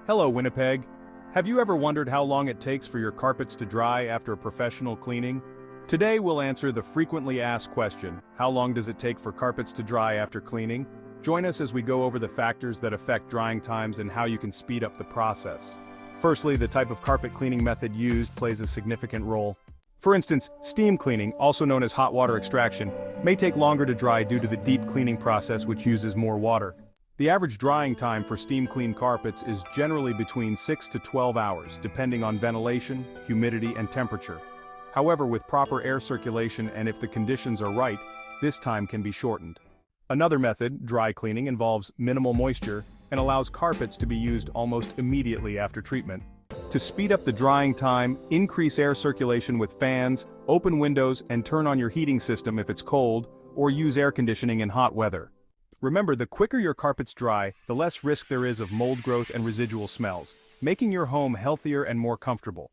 Hello, Winnipeg. Have you ever wondered how long it takes for your carpets to dry after a professional cleaning? Today we'll answer the frequently asked question, how long does it take for carpets to dry after cleaning? Join us as we go over the factors that affect drying times and how you can speed up the process. Firstly, the type of carpet cleaning method used plays a significant role. For instance, steam cleaning, also known as hot water extraction, may take longer to dry due to the deep cleaning process which uses more water. The average drying time for steam-cleaned carpets is generally between 6 to 12 hours, depending on ventilation, humidity, and temperature. However, with proper air circulation and if the conditions are right, this time can be shortened. Another method, dry cleaning, involves minimal moisture and allows carpets to be used almost immediately after treatment. To speed up the drying time, increase air circulation with fans, open windows, and turn on your heating system if it's cold, or use air conditioning in hot weather. Remember, the quicker your carpets dry, the less risk there is of mold growth and residual smells, making your home healthier and more comfortable.